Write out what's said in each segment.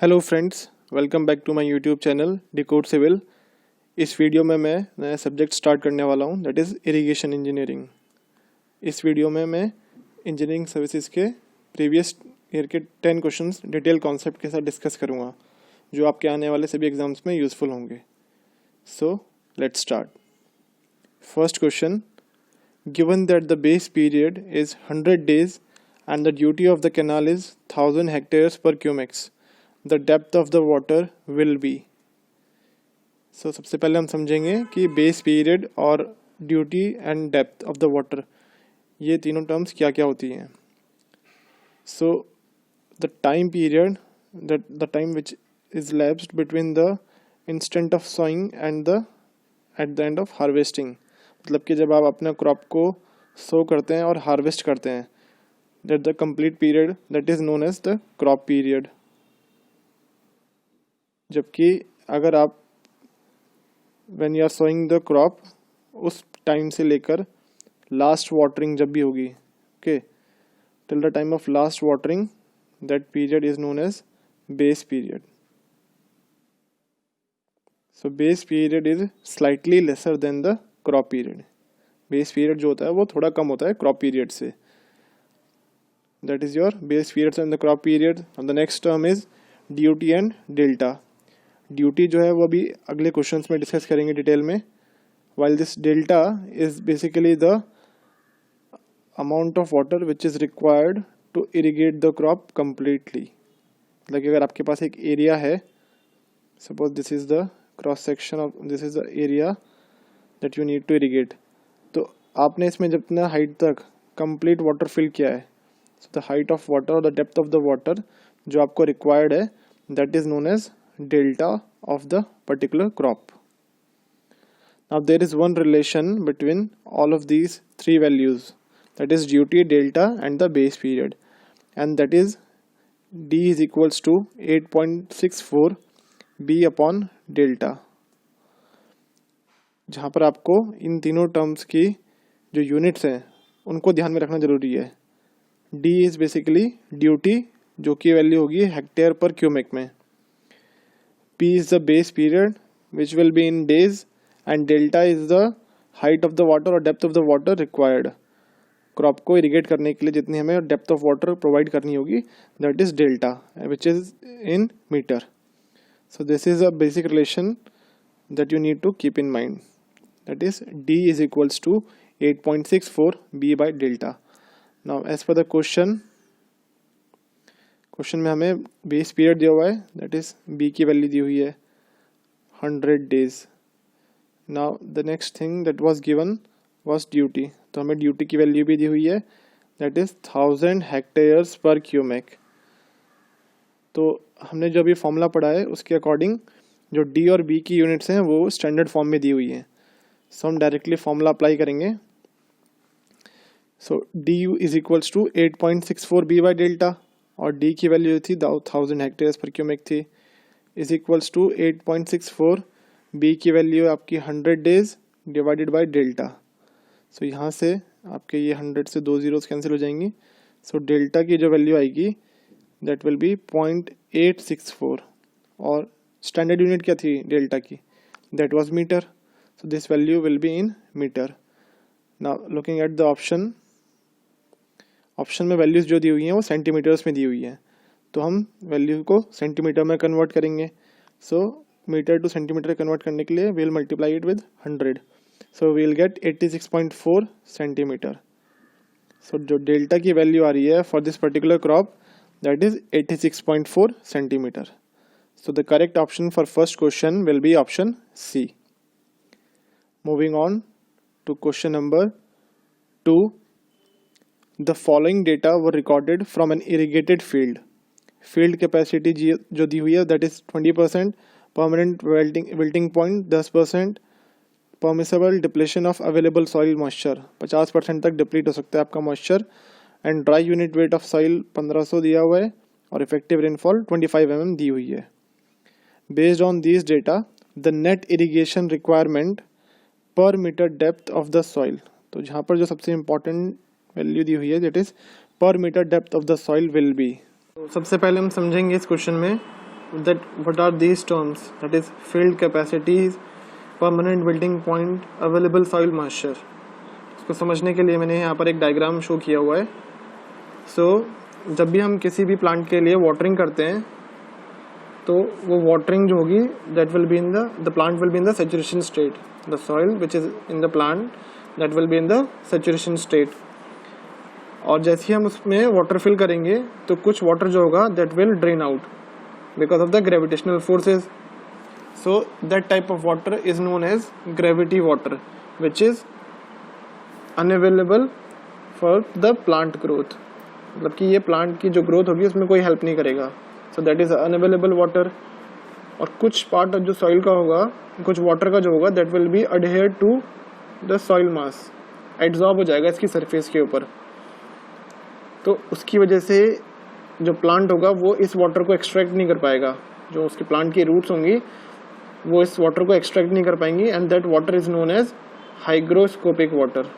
Hello friends, welcome back to my YouTube channel decode civil. इस video में मैं नया सब्जेक्ट स्टार्ट करने वाला हूं, दैट इज़ इरिगेशन इंजीनियरिंग। इस वीडियो में मैं इंजीनियरिंग सर्विसेज के प्रीवियस ईयर के 10 क्वेश्चंस डिटेल कॉन्सेप्ट के साथ डिस्कस करूंगा, जो आपके आने वाले सभी एग्जाम्स में यूजफुल होंगे। So let's start. First question, given that the base period is 100 days and the duty of the canal is 1000 hectares per cumex, the depth of the water will be। So सबसे पहले हम समझेंगे कि base period और duty and depth of the water, ये तीनों terms क्या क्या होती हैं। So the time period, the time which is lapsed between the instant of sowing and the at the end of harvesting, मतलब कि जब आप अपने क्रॉप को सो करते हैं और हार्वेस्ट करते हैं, that the complete period that is known as the crop period. जबकि अगर आप when you are sowing the crop, उस टाइम से लेकर लास्ट वाटरिंग जब भी होगी, okay, till the time of last watering, that period is known as base period. So base period is slightly lesser than the crop period. Base period जो होता है वो थोड़ा कम होता है क्रॉप पीरियड से। That is your base period and the crop period. The next term is duty and delta. Duty जो है वो अभी अगले क्वेश्चंस में डिस्कस करेंगे डिटेल में, while this delta is basically the amount of water which is required to irrigate the crop completely। मतलब अगर आपके पास एक एरिया है, suppose this is the cross section of this is the area that you need to irrigate, तो आपने इसमें जितना हाइट तक complete water fill किया है, so the height of water or the depth of the water जो आपको required है, that is known as delta of the particular crop। Now there is one relation between all of these three values, that is duty, delta and the base period, and that is D is equals to 8.64 B upon delta। जहाँ पर आपको इन तीनों terms की जो units हैं उनको ध्यान में रखना जरूरी है। D is basically ड्यूटी, जो की वैल्यू होगी हेक्टेयर पर क्यूमेक में। P is the base period which will be in days, and delta is the height of the water or depth of the water required। Crop को irrigate करने के लिए जितनी हमें डेप्थ ऑफ वाटर प्रोवाइड करनी होगी, that is delta, which is in metre. So this is a basic relation that you need to keep in mind, that is D is equals to 8.64 B by delta. Now as per the question में हमें base period दिया हुआ है, that is B की value दी हुई है 100 days। Now the next thing that was given was duty, तो हमें ड्यूटी की वैल्यू भी दी हुई है, that is 1000 hectares per cumec। तो हमने जो अभी फॉर्मूला पढ़ा है उसके अकॉर्डिंग जो D और B की यूनिट्स हैं वो स्टैंडर्ड फॉर्म में दी हुई हैं। सो हम डायरेक्टली फॉर्मूला अप्लाई करेंगे। So DU is equals to 8.64 B by delta, और D की वैल्यू थी 1000 हेक्टेयर्स पर क्यूमेक थी, इज इक्वल्स टू 8.64 B की वैल्यू आपकी 100 days डिवाइडेड बाय डेल्टा। सो यहाँ से आपके ये 100 से 2 zeros कैंसिल हो जाएंगी। सो डेल्टा की जो वैल्यू आएगी दैट विल बी 0.864, और स्टैंडर्ड यूनिट क्या थी डेल्टा की, that was meter. So this value will be in meter. Now looking at the option में वैल्यूज जो दी हुई हैं वो सेंटीमीटर्स में दी हुई हैं, तो हम वैल्यू को सेंटीमीटर में कन्वर्ट करेंगे। So metre to centimetre convert करने के लिए we will multiply it with 100, so we will get 86.4 centimetre. So जो डेल्टा की वैल्यू आ रही है for this particular crop, that is 86.4 centimetre. So the correct option for first question will be option C। Moving on to question number 2, the following data were recorded from an irrigated field. Field capacity जो दी हुई है that is 20%, permanent wilting point 10%, permissible depletion of available soil moisture 50% तक deplete हो सकता है आपका moisture, and dry unit weight of soil 1500 दिया हुआ है, और इफेक्टिव रेनफॉल 25 mm दी हुई है। Based on this data the net irrigation requirement per metre depth of the soil, तो जहाँ पर जो सबसे इंपॉर्टेंट वैल्यू दी हुई है that is per metre depth of the soil will be. तो सबसे पहले हम समझेंगे इस क्वेश्चन में that what are these terms, that is field capacities, permanent wilting point, available soil moisture. इसको समझने के लिए मैंने यहाँ पर एक डायग्राम शो किया हुआ है. सो जब भी हम किसी भी प्लांट के लिए वाटरिंग करते हैं तो वो वाटरिंग जो होगी that will be in the plant will be in the saturation state, the soil which is in the plant that will be in the saturation state. और जैसे ही हम उसमें वाटर फिल करेंगे तो कुछ वाटर जो होगा that will drain out because of the gravitational forces. So that type of water is known as gravity water which is unavailable for the plant growth. मतलब कि ये प्लांट की जो ग्रोथ होगी उसमें कोई हेल्प नहीं करेगा. सो दैट इज अनअवेलेबल वाटर. और कुछ पार्ट जो सॉइल का होगा, कुछ वाटर का जो होगा that will be adhere to the soil mass, absorb हो जाएगा इसकी सरफेस के ऊपर. तो उसकी वजह से जो प्लांट होगा वो इस वाटर को एक्सट्रैक्ट नहीं कर पाएगा. जो उसके प्लांट की रूट्स होंगी वो इस वाटर को एक्सट्रैक्ट नहीं कर पाएंगी and that water is known as hygroscopic water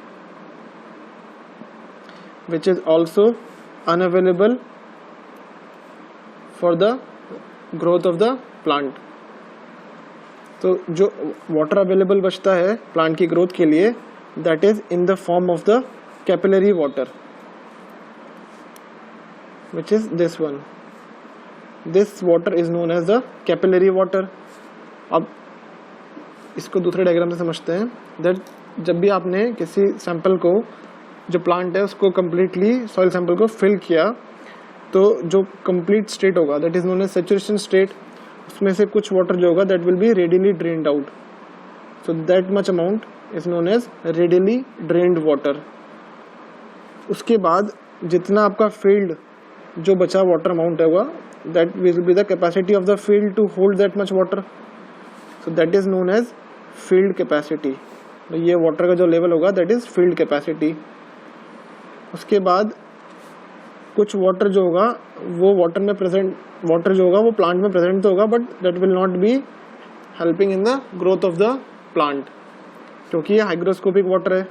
which is also unavailable for the growth of the plant. तो जो वाटर अवेलेबल बचता है प्लांट की ग्रोथ के लिए that is in the form of the capillary water which is this one. This water is known as the capillary water. अब इसको दूसरे डायग्राम से समझते हैं. दैट जब भी आपने किसी सैंपल को, जो प्लांट है उसको कम्प्लीटली सॉइल सैंपल को फिल किया तो जो कंप्लीट स्टेट होगा that is known as saturation state. उसमें से कुछ वाटर जो होगा that will be readily drained out. So that much amount is known as readily drained water. उसके बाद जितना आपका फील्ड जो बचा वाटर अमाउंट होगा that will be the capacity of the field to hold that much water. So that is known as field capacity. ये water का जो लेवल होगा दैट इज फील्ड कैपेसिटी. उसके बाद कुछ वाटर जो होगा वो वाटर में प्रेजेंट, वाटर जो होगा वो प्लांट में प्रेजेंट तो होगा but that will not be helping in the growth of the plant क्योंकि ये हाइग्रोस्कोपिक वाटर है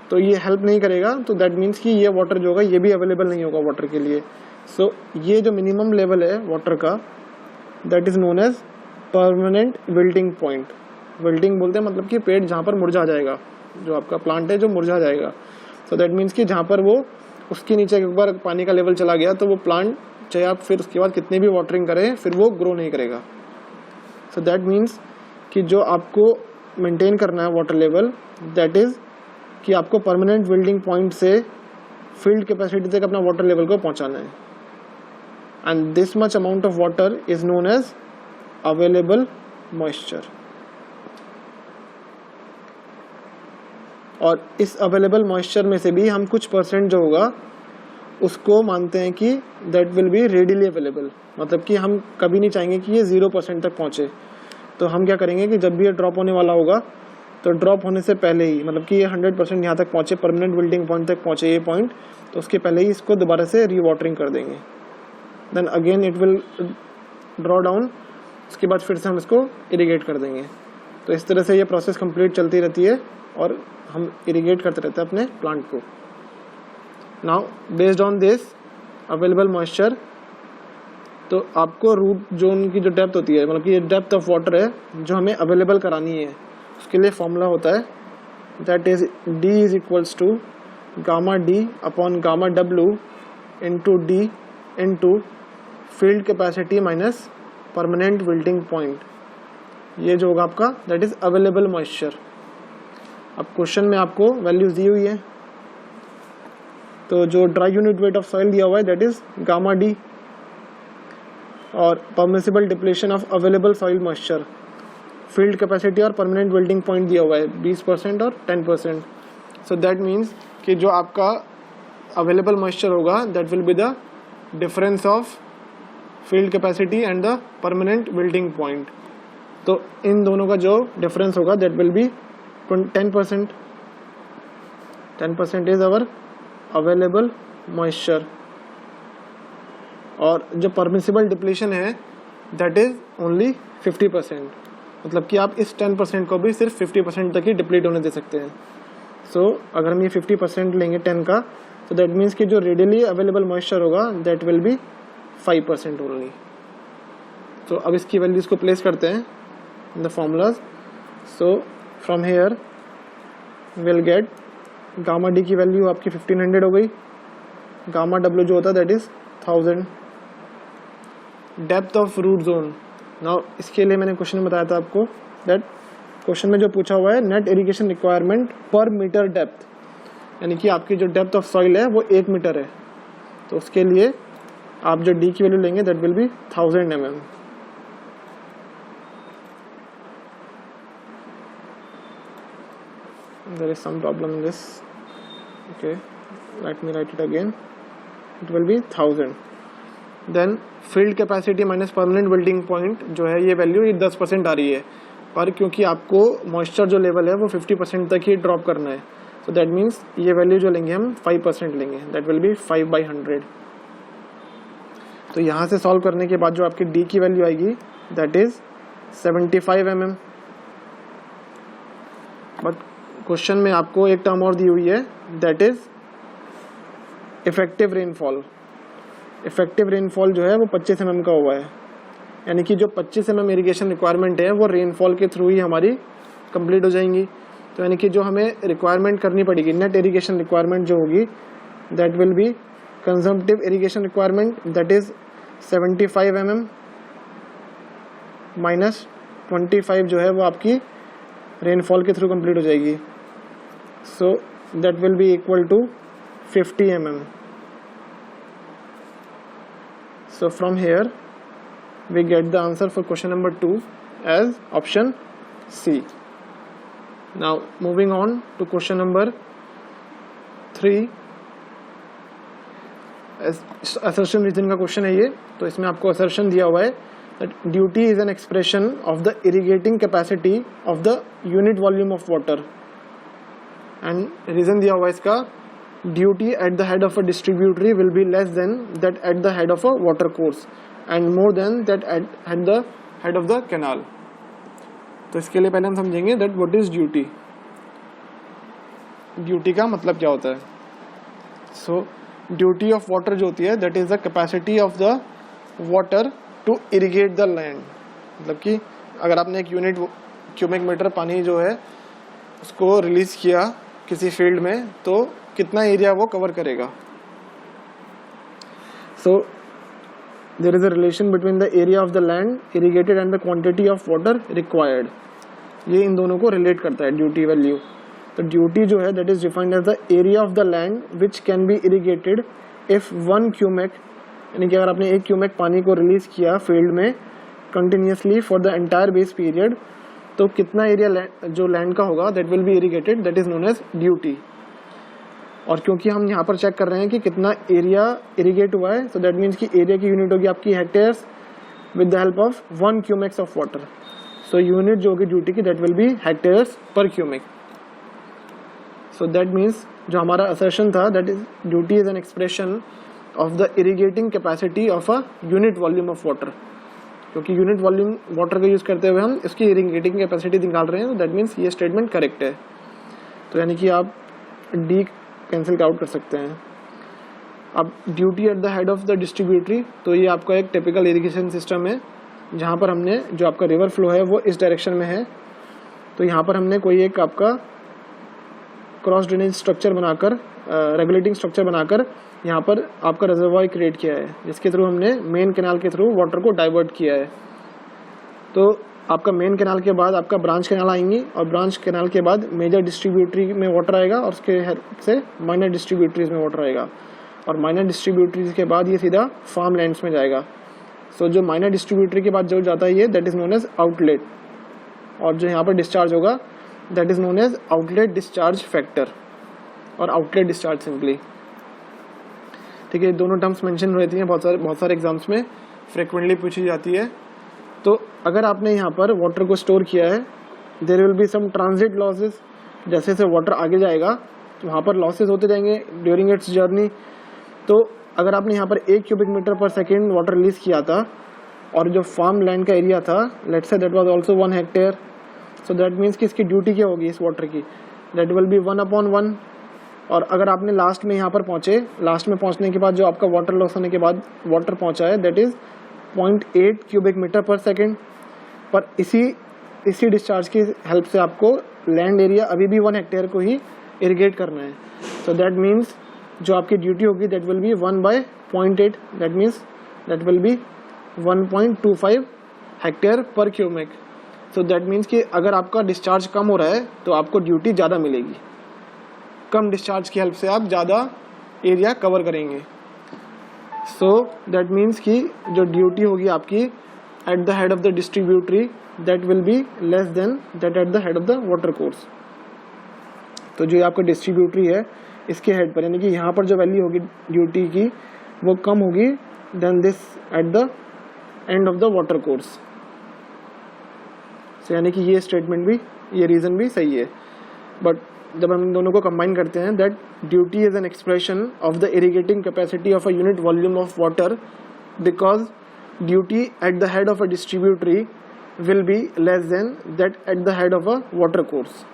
तो ये हेल्प नहीं करेगा. तो दैट मीन्स कि ये वाटर जो होगा ये भी अवेलेबल नहीं होगा वाटर के लिए. सो ये जो मिनिमम लेवल है वाटर का that is known as permanent wilting point. Wilting बोलते हैं मतलब कि पेड़ जहाँ पर मुरझा जाएगा, जो आपका प्लांट है जो मुरझा जाएगा. सो दैट मीन्स कि जहाँ पर वो उसके नीचे एक बार पानी का लेवल चला गया तो वो प्लांट चाहे आप फिर उसके बाद कितनी भी वाटरिंग करें फिर वो ग्रो नहीं करेगा. सो दैट मीन्स कि जो आपको मेंटेन करना है वाटर लेवल दैट इज कि आपको परमानेंट विल्टिंग पॉइंट से फील्ड कैपेसिटी तक अपना वाटर लेवल को पहुंचाना है. And this much amount of water is known as available moisture. और इस अवेलेबल मॉइस्चर में से भी हम कुछ परसेंट जो होगा उसको मानते हैं कि that will be readily available. मतलब कि हम कभी नहीं चाहेंगे कि ये 0% तक पहुँचे. तो हम क्या करेंगे कि जब भी ये ड्रॉप होने वाला होगा तो ड्रॉप होने से पहले ही, मतलब कि ये 100% यहाँ तक पहुँचे, परमानेंट विल्टिंग पॉइंट तक पहुँचे ये पॉइंट, तो उसके पहले ही इसको दोबारा से रीवाटरिंग कर देंगे. Then again it will draw down. उसके बाद फिर से हम इसको इरीगेट कर देंगे. तो इस तरह से ये प्रोसेस कंप्लीट चलती रहती है और हम इरीगेट करते रहते हैं अपने प्लांट को. Now based on this available moisture तो आपको रूट जोन की जो डेप्थ होती है, मतलब कि ये डेप्थ ऑफ वाटर है जो हमें अवेलेबल करानी है, उसके लिए फॉर्मूला होता है that is D is equals to gamma D upon gamma W into D into field capacity minus permanent wilting point. ये जो होगा आपका दैट इज अवेलेबल मॉइस्चर. अब क्वेश्चन में आपको वैल्यूज दी हुई है तो जो dry unit weight of soil दिया हुआ है दैट इज गामा D और permissible depletion of available soil moisture, field capacity और परमानेंट विल्टिंग पॉइंट दिया हुआ है 20% और 10%. सो दैट मीन्स कि जो आपका अवेलेबल मॉइस्चर होगा that will be the difference of field capacity and the permanent wilting point. तो इन दोनों का जो डिफरेंस होगा that will B 10%. 10% is our available moisture. और जो परमिसिबल डिप्लीशन है दैट इज ओनली 50%. मतलब कि आप इस 10% को भी सिर्फ 50% तक ही डिप्लीट होने दे सकते हैं. सो अगर हम ये 50% लेंगे 10 का तो दैट मीन्स कि जो रेडिली अवेलेबल मॉइस्चर होगा दैट विल बी 5% ओनली. तो अब इसकी वैल्यूज़ को प्लेस करते हैं in the formulas. So from here will get gamma D की वैल्यू आपकी 1500 हो गई. गामा डब्ल्यू जो होता है that is 1000. Depth of root zone. Now इसके लिए मैंने क्वेश्चन बताया था आपको दैट क्वेश्चन में जो पूछा हुआ है net irrigation requirement per metre depth, यानी कि आपकी जो डेप्थ ऑफ सॉइल है वो 1 मीटर है. तो उसके लिए आप जो डी की वैल्यू लेंगे that will be 1000 mm. There is some problem in this. Okay, let me write it again. It will be 1000. Then field capacity minus permanent building point जो है ये वैल्यू ये 10% आ रही है, पर क्योंकि आपको मॉइस्चर जो लेवल है वो 50% तक ही ड्रॉप करना है. सो दैट मीन्स ये वैल्यू जो लेंगे हम 5% लेंगे. That will B 5/100. तो यहाँ से सॉल्व करने के बाद जो आपकी डी की वैल्यू आएगी that is 75 mm. But question में आपको एक टर्म और दी हुई है that is effective rainfall. Effective rainfall जो है वो 25 mm का हुआ है, यानी कि जो 25 mm इरिगेशन रिक्वायरमेंट है वो रेनफॉल के थ्रू ही हमारी कंप्लीट हो जाएंगी. तो यानी कि जो हमें रिक्वायरमेंट करनी पड़ेगी नेट इरिगेशन रिक्वायरमेंट जो होगी that will B consumptive irrigation requirement that is 75 mm minus 25 जो है वो आपकी रेनफॉल के थ्रू कंप्लीट हो जाएगी. So that will be equal to 50 mm. So from here we get the answer for question number 2 as option C. Now moving on to question number 3. Assertion reason का question है ये. तो इसमें आपको assertion दिया हुआ है that duty is an expression of the irrigating capacity of the unit volume of water. And region दिया हुआ है इसका duty at the head of a distributary will be less than that at the head of a water course and more than that at the head of the canal. तो इसके लिए पहले हम समझेंगे that what is duty. Duty का मतलब क्या होता है. सो ड्यूटी ऑफ वाटर जो होती है that is the capacity of the water to irrigate the land. मतलब कि अगर आपने एक यूनिट क्यूबिक मीटर पानी जो है उसको रिलीज किया किसी फील्ड में तो कितना एरिया वो कवर करेगा. So there is a relation between the area of the land irrigated and the quantity of water required. ये इन दोनों को रिलेट करता है ड्यूटी वैल्यू. तो ड्यूटी जो है that is defined as the area of the land which can be irrigated if 1 cumec, यानी कि अगर आपने 1 क्यूमेक पानी को रिलीज किया फील्ड में continuously for the entire base period, तो कितना एरिया जो लैंड का होगा that will be irrigated that is known as duty. और क्योंकि हम यहाँ पर चेक कर रहे हैं कि कितना एरिया इरिगेट हुआ है, सो दैट मीन्स कि एरिया की यूनिट होगी आपकी hectares with the help of 1 cumecs of water. So unit जो होगी ड्यूटी की दैट विल बी हेक्टेयर्स पर क्यूमेक. सो दैट मीन्स जो हमारा असर्शन था that is duty is an expression of the irrigating capacity of a unit volume of water. क्योंकि unit volume water का use करते हुए हम इसकी इरिगेटिंग कैपेसिटी निकाल रहे हैं, तो दैट मीन्स ये स्टेटमेंट करेक्ट है. तो यानी कि आप डी कैंसिल आउट कर सकते हैं. अब duty at the head of the distributary, तो ये आपका एक टिपिकल इरिगेशन सिस्टम है जहाँ पर हमने जो आपका रिवर फ्लो है वो इस डायरेक्शन में है. तो यहाँ पर हमने कोई एक आपका क्रॉस ड्रेनेज स्ट्रक्चर बनाकर रेगुलेटिंग स्ट्रक्चर बनाकर यहाँ पर आपका रिजर्वॉयर क्रिएट किया है, जिसके थ्रू हमने मेन कैनाल के थ्रू वाटर को डाइवर्ट किया है. तो आपका मेन कैनाल के बाद आपका ब्रांच कैनाल आएंगी और ब्रांच कैनाल के बाद मेजर डिस्ट्रीब्यूटरी में वाटर आएगा और उसके हेल्प से माइनर डिस्ट्रीब्यूटरीज में वाटर आएगा और माइनर डिस्ट्रीब्यूटरीज के बाद ये सीधा फार्म लैंड्स में जाएगा. सो जो माइनर डिस्ट्रीब्यूटरी के बाद जो जाता है ये that is known as outlet, और जो यहाँ पर डिस्चार्ज होगा that is known as outlet discharge factor और आउटलेट डिस्चार्ज सिंपली. ठीक है, दोनों टर्म्स मेंशन रहती हैं बहुत सारे एग्जाम्स में, फ्रिक्वेंटली पूछी जाती है. तो अगर आपने यहाँ पर वाटर को स्टोर किया है there will be some transit losses. जैसे जैसे वाटर आगे जाएगा तो वहाँ पर लॉसेस होते जाएंगे ड्यूरिंग इट्स जर्नी. तो अगर आपने यहाँ पर 1 cubic meter per second water release किया था और जो फार्म लैंड का एरिया था let's say that was also 1 hectare, so that means कि इसकी ड्यूटी क्या होगी इस वाटर की, दैट विल बी 1/1. और अगर आपने लास्ट में यहाँ पर पहुँचे, लास्ट में पहुँचने के बाद जो आपका वाटर लॉस होने के बाद वाटर पहुँचा है that is 0.8 cubic meter per second. पर इसी डिस्चार्ज की हेल्प से आपको लैंड एरिया अभी भी 1 हेक्टेयर को ही इरिगेट करना है। सो दैट मीन्स जो आपकी ड्यूटी होगी that will B 1/0.8, that means that will B 1.25 hectare per cubic. So that means कि अगर आपका डिस्चार्ज कम हो रहा है तो आपको ड्यूटी ज़्यादा मिलेगी, कम डिस्चार्ज की हेल्प से आप ज़्यादा एरिया कवर करेंगे। सो दैट मीन्स कि जो ड्यूटी होगी आपकी eight the head of the distributary that will be less than that at the head of the water course. तो जो आपका डिस्ट्रीब्यूटरी है इसके हेड पर, यानी कि यहाँ पर जो वैल्यू होगी ड्यूटी की वो कम होगी then this at the end of the water course. यानी कि ये स्टेटमेंट भी, ये रीज़न भी सही है। बट जब हम इन दोनों को कंबाइन करते हैं that duty is an expression of the irrigating capacity of a unit volume of water because duty at the head of a distributary will be less than that at the head of a water course.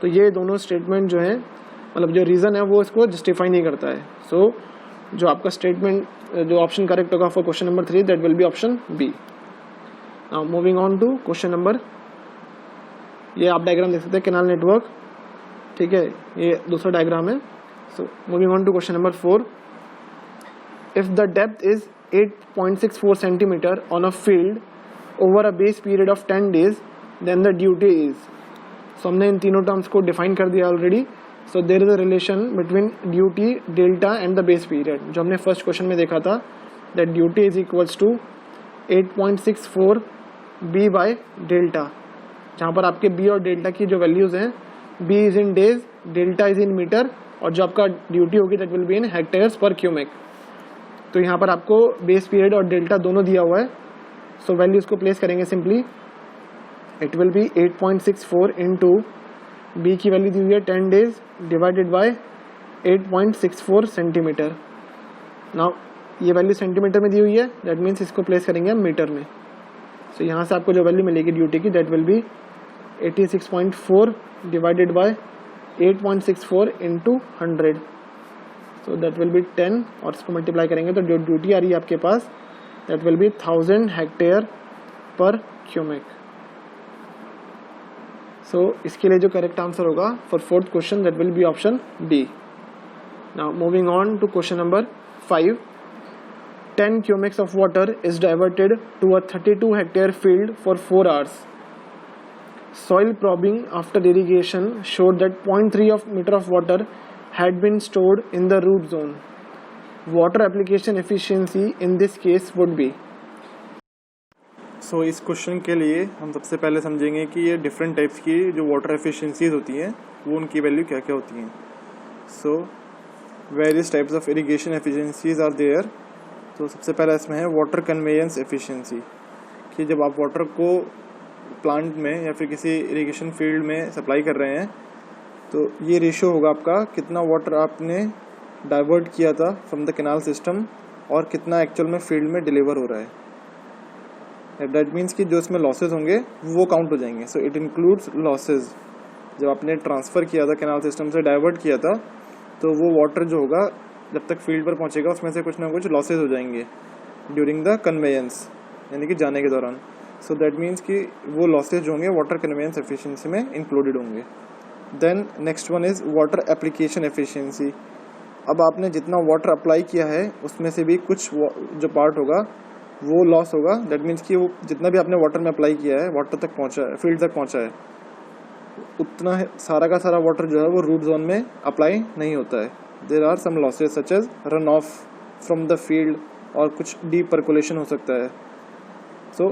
तो ये दोनों statement जो है, मतलब जो reason है वो इसको जस्टिफाई नहीं करता है। सो जो आपका स्टेटमेंट, जो ऑप्शन करेक्ट होगा for question number 3 that will be option B. Now moving on to question number, ये आप डायग्राम देख सकते हैं कैनाल नेटवर्क, ठीक है, ये दूसरा डायग्राम है। So moving on to question number 4, if the depth is 8.64 centimetre on a field over a base period of 10 days then the duty is. So हमने इन तीनों टर्म्स को डिफाइन कर दिया already. So there is a relation between duty, delta and the base period, जो हमने first question में देखा था that duty is equals to 8.64 B by delta, जहाँ पर आपके बी और डेल्टा की जो वैल्यूज़ हैं, B is in days, delta is in meter, और जो आपका ड्यूटी होगी that will be in hectares per cubic. तो यहाँ पर आपको बेस पीरियड और डेल्टा दोनों दिया हुआ है। सो वैल्यूज़ को प्लेस करेंगे simply, it will be 8.64 into B की वैल्यू दी हुई है 10 days divided by 8.64 centimeter. Now ये वैल्यू सेंटीमीटर में दी हुई है, दैट मीन्स इसको प्लेस करेंगे हम मीटर में। सो यहाँ से आपको जो वैल्यू मिलेगी ड्यूटी की that will B 86.4 divided by 8.64 into 100, so that will B 10, और इसको मल्टीप्लाई करेंगे तो जो ड्यूटी आ रही है आपके पास that will be 1000 hectare per cubic. So इसके लिए जो करेक्ट आंसर होगा for fourth question that will be option D. Now moving on to question number 5, 10 cubics of water is diverted to a 32 hectare field for 4 hours. Soil probing after irrigation showed that 0.3 meter of water had been stored in the root zone. Water application efficiency in this case would be. इस question के लिए हम सबसे पहले समझेंगे कि ये different types की जो वाटर एफिशिएंसीज होती हैं वो उनकी वैल्यू क्या क्या होती हैं। Various types of irrigation efficiencies are there. तो सबसे पहला इसमें है वाटर कन्वेयंस एफिशिएंसी, कि जब आप वाटर को प्लांट में या फिर किसी इरिगेशन फील्ड में सप्लाई कर रहे हैं तो ये रेशियो होगा आपका कितना वाटर आपने डाइवर्ट किया था फ्रॉम द कैनाल सिस्टम और कितना एक्चुअल में फील्ड में डिलीवर हो रहा है। दैट मीन्स कि जो इसमें लॉसेज होंगे वो काउंट हो जाएंगे। So it includes losses. जब आपने ट्रांसफ़र किया था कैनाल सिस्टम से डाइवर्ट किया था तो वो वाटर जो होगा जब तक फील्ड पर पहुंचेगा उसमें से कुछ ना कुछ लॉसेज हो जाएंगे ड्यूरिंग द कन्वेयंस, यानी कि जाने के दौरान। सो दैट मीन्स कि वो लॉसेज होंगे वाटर कन्वेयंस एफिशिएंसी में इंक्लूडेड होंगे। Then next one is water application efficiency. अब आपने जितना वाटर अप्लाई किया है उसमें से भी कुछ जो पार्ट होगा वो लॉस होगा। दैट मीन्स कि वो जितना भी आपने वाटर में अप्लाई किया है, वाटर तक पहुंचा है, फील्ड तक पहुंचा है, उतना सारा का सारा वाटर जो है वो रूट जोन में अप्लाई नहीं होता है। There are some losses such as run off from the field और कुछ डीप पर्कुलेशन हो सकता है। सो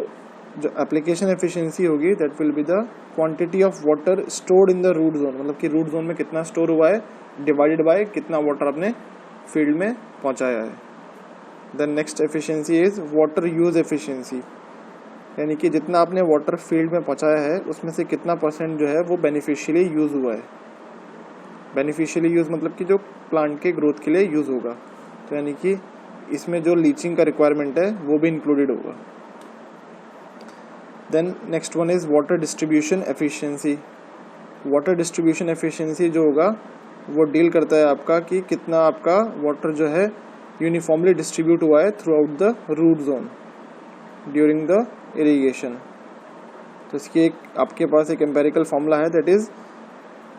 जो एप्लीकेशन एफिशिएंसी होगी that will be the quantity of water stored in the root zone, मतलब कि रूट जोन में कितना स्टोर हुआ है डिवाइडेड बाय कितना वाटर आपने फील्ड में पहुंचाया है। The next efficiency is water use efficiency, यानी कि जितना आपने वाटर फील्ड में पहुंचाया है उसमें से कितना परसेंट जो है वो बेनिफिशियली यूज़ हुआ है। बेनिफिशियली यूज़ मतलब कि जो प्लांट के ग्रोथ के लिए यूज़ होगा, तो यानी कि इसमें जो लीचिंग का रिक्वायरमेंट है वो भी इंक्लूडेड होगा। Then next one is water distribution efficiency. Water distribution efficiency जो होगा वो डील करता है आपका कि कितना आपका वाटर जो है यूनिफॉर्मली डिस्ट्रीब्यूट हुआ है throughout the root zone. During the irrigation. तो इसकी एक आपके पास एक एम्पेरिकल फॉर्मूला है, that is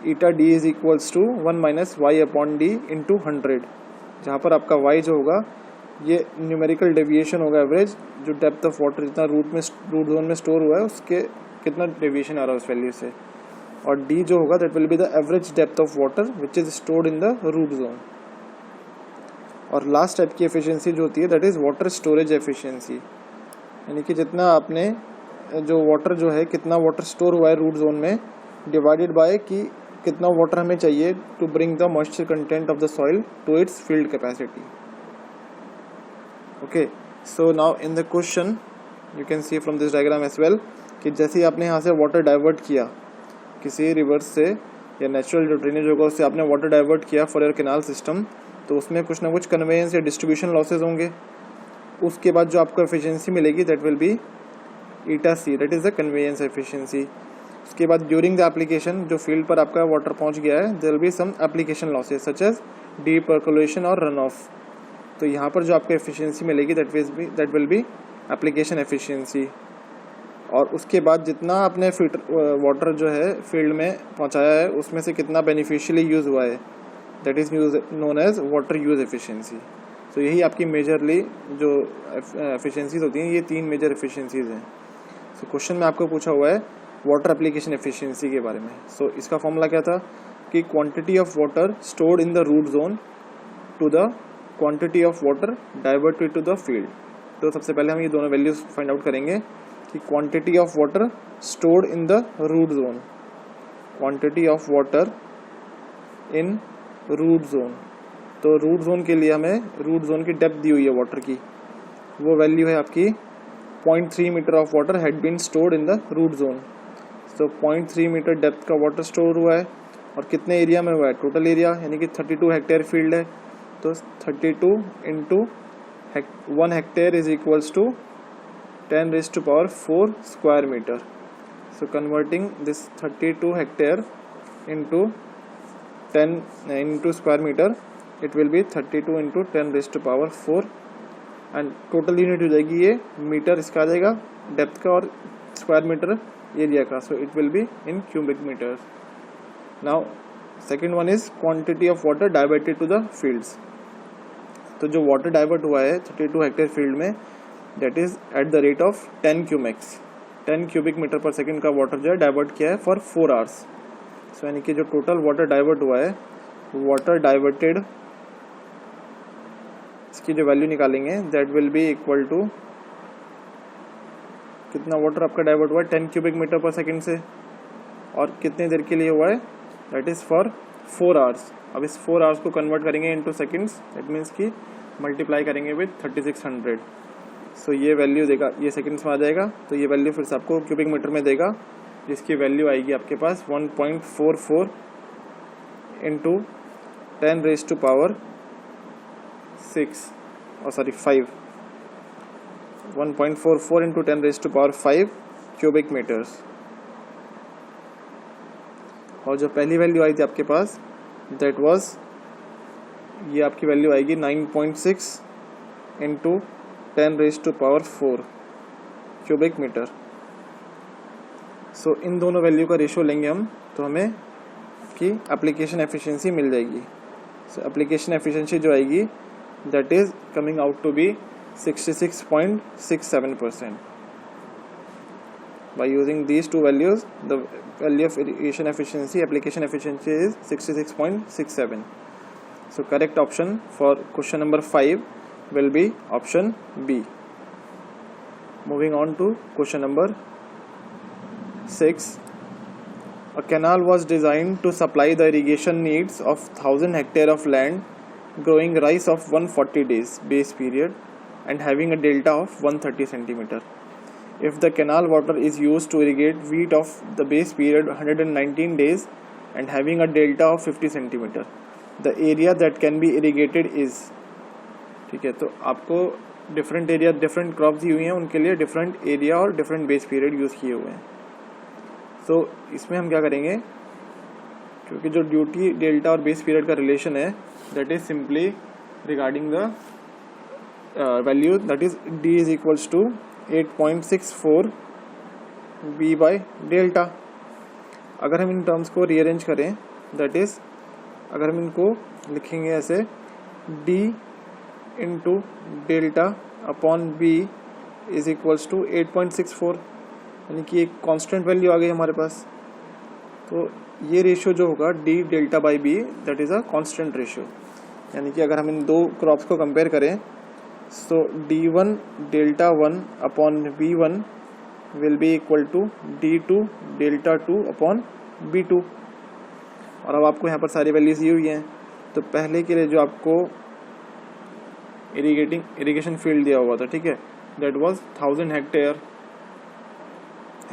eta D is equals to 1 minus Y upon D into 100, जहाँ पर आपका वाई जो होगा ये न्यूमेरिकल डेविएशन होगा एवरेज, जो डेप्थ ऑफ वाटर जितना रूट जोन में स्टोर हुआ है उसके कितना डेविएशन आ रहा है उस वैल्यू से, और डी जो होगा that will be the average depth of water which is stored in the root zone. और लास्ट टाइप की एफिशिएंसी जो होती है that is water storage efficiency, यानी कि जितना आपने जो वाटर जो है कितना वाटर स्टोर हुआ है रूट जोन में डिवाइडेड बाय कि कितना वाटर हमें चाहिए to bring the moisture content of the soil to its field capacity. Okay, so now in the question you can see from this diagram as well कि जैसे ही आपने यहाँ से वाटर डाइवर्ट किया किसी रिवर्स से या नेचुरल जो ड्रेनेज होगा उससे आपने वाटर डाइवर्ट किया फॉर योर कैनाल सिस्टम, तो उसमें कुछ ना कुछ कन्वेयंस या डिस्ट्रीब्यूशन लॉसेज होंगे। उसके बाद जो आपको एफिशिएंसी मिलेगी that will be eta C, that is the conveyance efficiency. उसके बाद ड्यूरिंग द एप्लीकेशन जो फील्ड पर आपका वाटर पहुंच गया है there will be some application losses such as deep percolation और रन ऑफ। तो यहाँ पर जो आपको एफिशिएंसी मिलेगी that will B application efficiency. और उसके बाद जितना आपने वाटर जो है फील्ड में पहुँचाया है उसमें से कितना बेनिफिशियली यूज़ हुआ है that is known as water use efficiency. तो यही आपकी मेजरली जो एफिशिएंसीज होती हैं, ये 3 मेजर एफिशिएंसीज हैं। सो क्वेश्चन में आपको पूछा हुआ है वाटर एप्लीकेशन एफिशिएंसी के बारे में। सो इसका फॉर्मूला क्या था कि quantity of water stored in the root zone to the quantity of water diverted to the field. तो सबसे पहले हम ये दोनों वैल्यूज फाइंड आउट करेंगे कि quantity of water stored in the root zone, quantity of water in root zone. तो root zone के लिए हमें रूट जोन की डेप्थ दी हुई है वाटर की, वो वैल्यू है आपकी 0.3 meter of water had been stored in the root zone. तो 0.3 मीटर डेप्थ का वाटर स्टोर हुआ है और कितने एरिया में हुआ है, टोटल एरिया यानी कि 32 हेक्टेयर फील्ड है। तो 32 into 1 hectare is equals to 10⁴ square meter. So converting this 32 hectare into 10 into square meter it will be 32 into 10⁴ and total unit हो जाएगी ये मीटर इसका आ जाएगा डेप्थ का और स्क्वायर मीटर एरिया का। So it will be in cubic meter. Now second one is quantity of water diverted to the fields. तो जो वाटर डाइवर्ट हुआ है 32 हेक्टेयर फील्ड में that is at the rate of 10 cumecs, 10 cubic meter per second का water जो है divert किया है फॉर 4 आवर्स। सो यानी कि जो टोटल वाटर डाइवर्ट हुआ है वाटर डाइवर्टेड इसकी जो वैल्यू निकालेंगे that will be equal to कितना वाटर आपका डाइवर्ट हुआ है 10 क्यूबिक मीटर पर सेकेंड से, और कितने देर के लिए हुआ है दैट इज़ फॉर 4 आवर्स। अब इस 4 आवर्स को कन्वर्ट करेंगे इनटू सेकंड्स, दैट मीन्स कि मल्टीप्लाई करेंगे विद 3600। सो ये वैल्यू देगा, ये सेकंड्स में आ जाएगा, तो ये वैल्यू फिर से आपको क्यूबिक मीटर में देगा, जिसकी वैल्यू आएगी आपके पास 1.44 इंटू 10⁻⁶ 5 1.44 इंटू 10⁻⁵ क्यूबिक मीटर्स। और जो पहली वैल्यू आई थी आपके पास दैट वाज ये आपकी वैल्यू आएगी 9.6 इंटू 10⁻⁴ क्यूबिक मीटर। सो इन दोनों वैल्यू का रेशियो लेंगे हम तो हमें की एप्लीकेशन एफिशिएंसी मिल जाएगी। सो एप्लीकेशन एफिशिएंसी जो आएगी that is coming out to be 66.67%। By using these two values, the value of irrigation efficiency, application efficiency is 66.67. So correct option for question number 5 will be option B. Moving on to question number 6. A canal was designed to supply the irrigation needs of 1000 hectare of land growing rice of 140 days base period and having a delta of 130 centimeter. If the canal water is used to irrigate wheat of the base period 119 days and having a delta of 50 centimeter, the area that can be irrigated is, ठीक है, तो आपको different area different crops दी हुई हैं, उनके लिए different area और different base period use किए हुए हैं। तो इसमें हम क्या करेंगे, क्योंकि जो ड्यूटी डेल्टा और बेस पीरियड का रिलेशन है that is simply regarding the value that is D is equals to 8.64 B by delta. अगर हम इन टर्म्स को रीअरेंज करें, दैट इज़ अगर हम इनको लिखेंगे ऐसे D into delta upon B is equals to 8.64, यानी कि एक कांस्टेंट वैल्यू आ गई हमारे पास। तो ये रेशियो जो होगा D delta by B, that is a constant ratio. यानी कि अगर हम इन दो क्रॉप्स को कंपेयर करें, so D1 delta 1 upon B1 will be equal to D2 delta 2 upon B2। और अब आपको यहाँ पर सारी वैल्यूज दी हुई हैं। तो पहले के लिए जो आपको इरिगेशन फील्ड दिया हुआ था, ठीक है, दैट वाज 1000 हेक्टेयर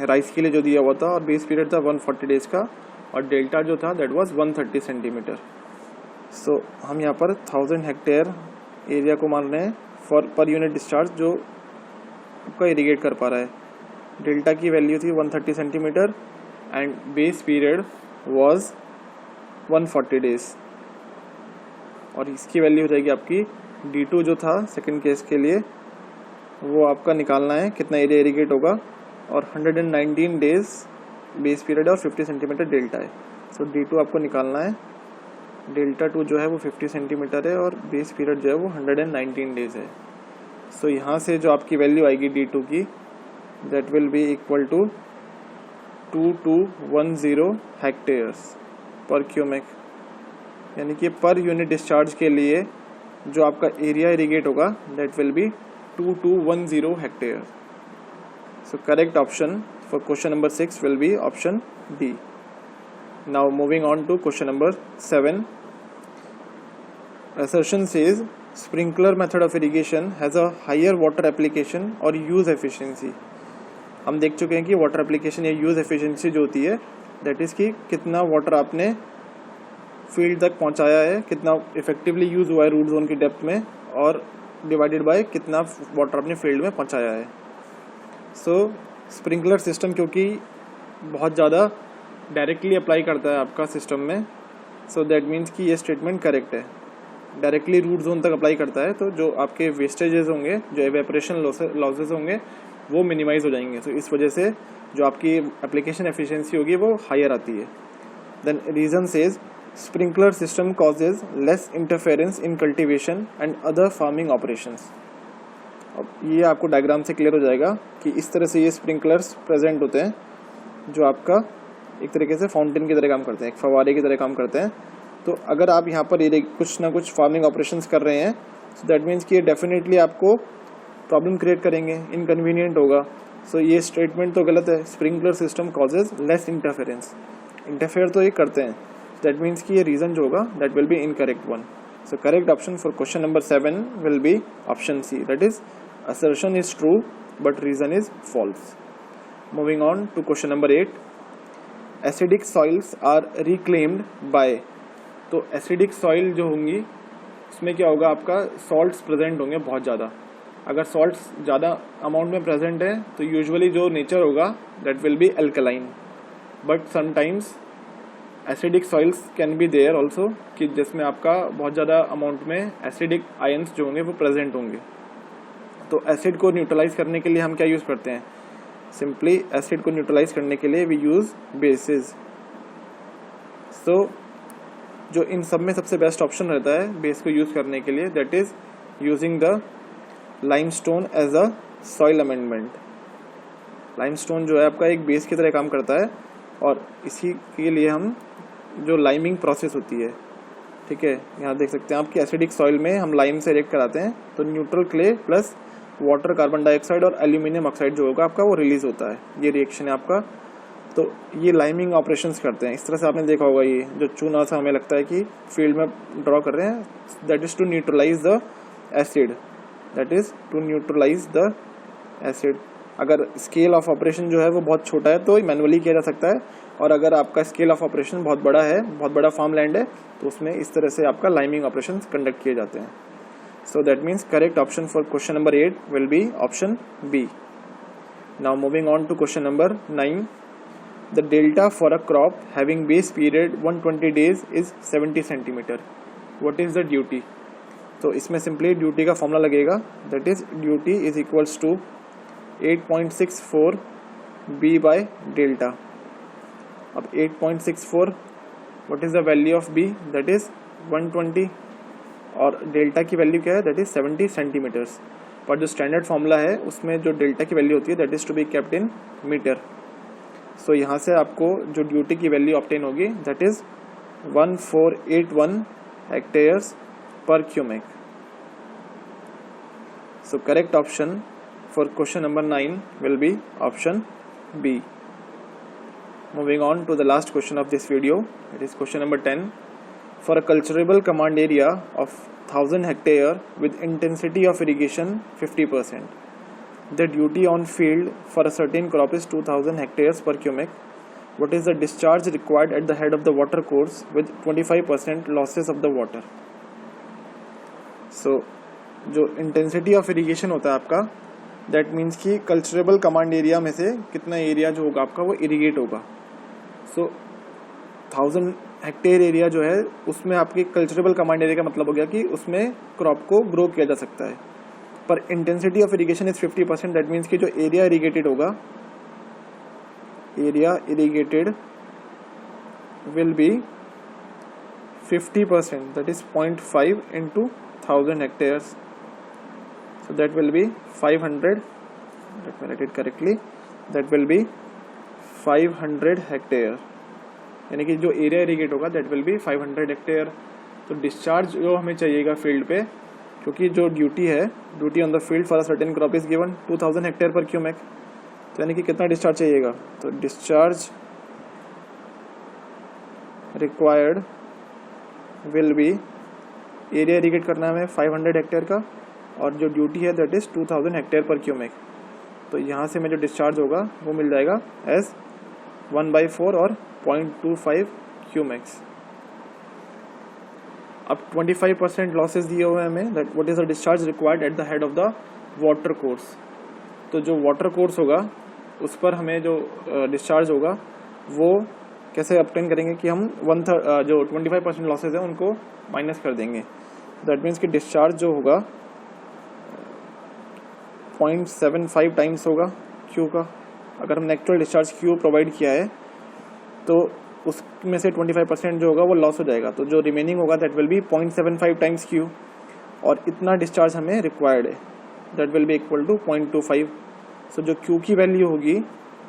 राइस के लिए जो दिया हुआ था, और बेस पीरियड था 140 डेज का, और डेल्टा जो था दैट वाज 130 सेंटीमीटर। सो हम यहाँ पर 1000 हेक्टेयर एरिया को मान रहे हैं फॉर पर यूनिट डिस्चार्ज जो आपका इरिगेट कर पा रहा है। डेल्टा की वैल्यू थी 130 centimetre and base period was 140 days, और इसकी वैल्यू हो जाएगी आपकी D2 जो था सेकंड केस के लिए, वो आपका निकालना है कितना एरिया इरिगेट होगा, और 119 डेज बेस पीरियड और 50 सेंटीमीटर डेल्टा है। सो D2 आपको निकालना है, डेल्टा 2 जो है वो 50 सेंटीमीटर है और बेस पीरियड जो है वो 119 डेज है। सो यहाँ से जो आपकी वैल्यू आएगी D2 की, that will be equal to 2210 hectares पर क्यूमेक, यानी कि पर यूनिट डिस्चार्ज के लिए जो आपका एरिया इरिगेट होगा that will be 2210 hectare. So correct option for question number 6 will be option D. Now moving on to question number 7. Assertion says sprinkler method of irrigation has a higher water application or use efficiency. हम देख चुके हैं कि water application या use efficiency जो होती है that is कि कितना वाटर आपने फील्ड तक पहुंचाया है, कितना इफेक्टिवली यूज़ हुआ है रूट जोन की डेप्थ में, और डिवाइडेड बाय कितना वाटर आपने फील्ड में पहुंचाया है। सो स्प्रिंकलर सिस्टम क्योंकि बहुत ज़्यादा डायरेक्टली अप्लाई करता है आपका सिस्टम में, सो दैट मीन्स कि ये स्टेटमेंट करेक्ट है। डायरेक्टली रूट जोन तक अप्लाई करता है तो जो आपके वेस्टेजेस होंगे, जो एवेपोरेशन लॉसेस होंगे, वो मिनिमाइज हो जाएंगे। तो इस वजह से जो आपकी एप्लीकेशन एफिशिएंसी होगी वो हायर आती है। Then reason says sprinkler system causes less interference in cultivation and other farming operations. अब ये आपको डायग्राम से क्लियर हो जाएगा कि इस तरह से ये स्प्रिंकलर्स प्रेजेंट होते हैं जो आपका एक तरीके से फाउंटेन की तरह काम करते हैं, एक फवारे की तरह काम करते हैं। तो अगर आप यहाँ पर ये कुछ ना कुछ फार्मिंग ऑपरेशंस कर रहे हैं, सो दैट मीन्स कि ये डेफिनेटली आपको प्रॉब्लम क्रिएट करेंगे, इनकन्वीनियंट होगा। सो ये स्टेटमेंट तो गलत है। Sprinkler system causes less interference, interfere तो ये करते हैं, दैट मीन्स कि ये रीज़न जो होगा that will be incorrect one. So correct option for question number 7 will be option C, that is assertion is true but reason is false. Moving on to question number 8. Acidic soils are reclaimed by, तो acidic soil जो होंगी उसमें क्या होगा, आपका salts present होंगे बहुत ज़्यादा। अगर सॉल्ट्स ज़्यादा अमाउंट में प्रेजेंट है तो यूजुअली जो नेचर होगा that will be alkaline, but sometimes acidic soils can be there also, कि जिसमें आपका बहुत ज़्यादा अमाउंट में एसिडिक आयंस जो होंगे वो प्रेजेंट होंगे। तो एसिड को न्यूट्रलाइज करने के लिए हम क्या यूज़ करते हैं, सिंपली एसिड को न्यूट्रलाइज करने के लिए वी यूज़ बेसिस। सो जो इन सब में सबसे बेस्ट ऑप्शन रहता है बेस को यूज़ करने के लिए, that is using the limestone as a soil amendment. Limestone जो है आपका एक बेस की तरह काम करता है, और इसी के लिए हम जो लाइमिंग प्रोसेस होती है, ठीक है, यहाँ देख सकते हैं आपकी एसिडिक सॉइल में हम लाइम से रिएक्ट कराते हैं तो neutral clay plus water, carbon dioxide और एल्यूमिनियम ऑक्साइड जो होगा आपका वो रिलीज होता है। ये रिएक्शन है आपका। तो ये लाइमिंग ऑपरेशंस करते हैं। इस तरह से आपने देखा होगा ये जो चूना सा हमें लगता है कि फील्ड में ड्रॉ कर रहे हैं, that is to neutralize the acid, that is to neutralize the acid. अगर स्केल ऑफ ऑपरेशन जो है वो बहुत छोटा है तो मैनुअली किया जा सकता है, और अगर आपका स्केल ऑफ ऑपरेशन बहुत बड़ा है, बहुत बड़ा फार्म लैंड है, तो उसमें इस तरह से आपका लाइमिंग ऑपरेशंस कंडक्ट किए जाते हैं। So that means correct option for question number 8 will be option B. Now moving on to question number 9. The delta for a crop having base period 120 days is 70 centimeter. What is the duty? तो इसमें simply duty का formula लगेगा, that is duty is equals to 8.64 B by delta. अब 8.64 what is the value of B, that is 120, और delta की value क्या है, that is 70 centimetres. पर जो स्टैंडर्ड फार्मूला है उसमें जो डेल्टा की वैल्यू होती है that is to be kept in metre. So यहाँ से आपको जो ड्यूटी की वैल्यू ऑब्टेन होगी दैट इज़ 1481 हेक्टेयर्स पर cumec. So correct option for question number 9 will be option B. Moving on to the last question of this video, it is question number 10. For a cultivable command area of 1000 hectare with intensity of irrigation 50%, the duty on field for a certain crop is 2000 hectares per cubic. What is the discharge required at the head of the water course with 25% losses of the water? So जो intensity of irrigation होता है आपका, that means कि culturable command area में से कितना area जो होगा आपका वो इरिगेट होगा. सो 1000 हेक्टेयर एरिया जो है उसमें आपके कल्चरेबल कमांड एरिया का मतलब हो गया कि उसमें क्रॉप को ग्रो किया जा सकता है. पर intensity of irrigation is 50%, that means कि जो एरिया इरिगेटेड होगा, area irrigated will be 50%, that is 0.5 into 1000 hectares. So that will be 500, let me write it correctly, that will be 500 hectare, यानी कि जो एरिया इरिगेट होगा that will be 500 hectare. तो discharge जो हमें चाहिएगा फील्ड पे, क्योंकि जो ड्यूटी है, duty on the field for a certain crop is given 2000 hectare पर क्यूमेक. तो यानी कि कितना डिस्चार्ज चाहिएगा, तो discharge required will be, area irrigate करना है हमें 500 हेक्टेयर का, और जो ड्यूटी है दैट इज़ 2000 हेक्टेयर पर क्यूमेक. तो यहाँ से में जो डिस्चार्ज होगा वो मिल जाएगा एज 1/4 और 0.25 क्यूमेक्स. अब 25% लॉसेस दिए हुए हैं हमें, that what is the discharge required at the head of the water course. तो जो वाटर कोर्स होगा उस पर हमें जो डिस्चार्ज होगा वो कैसे ऑब्टेन करेंगे कि हम 1/3 जो 25% लॉसेज है उनको माइनस कर देंगे. दैट मीन्स कि डिस्चार्ज जो होगा 0.75 टाइम्स होगा क्यू का. अगर हमने एक्चुअल डिस्चार्ज क्यू प्रोवाइड किया है तो उसमें से 25% जो होगा वो लॉस हो जाएगा. तो जो रिमेनिंग होगा that will be 0.75 times Q, और इतना डिस्चार्ज हमें रिक्वायर्ड है, that will be equal to 0.25. So जो क्यू की वैल्यू होगी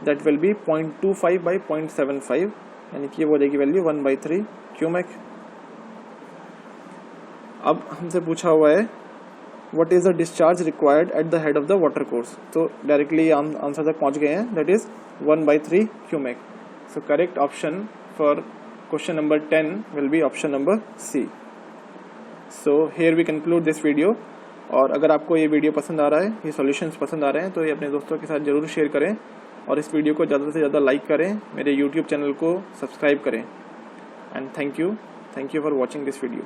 दैट विल बी 0.25 बाई 0.75, यानी कि वो हो जाएगी वैल्यू 1/3 क्यूमेक. अब हमसे पूछा हुआ है what is the discharge required at the head of the water course. तो डायरेक्टली आंसर तक पहुंच गए हैं, that is 1/3 cumec. So correct option for question number 10 will be option number C. So here we conclude this video. और अगर आपको ये video पसंद आ रहा है, ये सॉल्यूशंस पसंद आ रहे हैं, तो ये अपने दोस्तों के साथ ज़रूर शेयर करें, और इस वीडियो को ज़्यादा से ज़्यादा लाइक करें, मेरे यूट्यूब चैनल को सब्सक्राइब करें. And thank you for watching this video.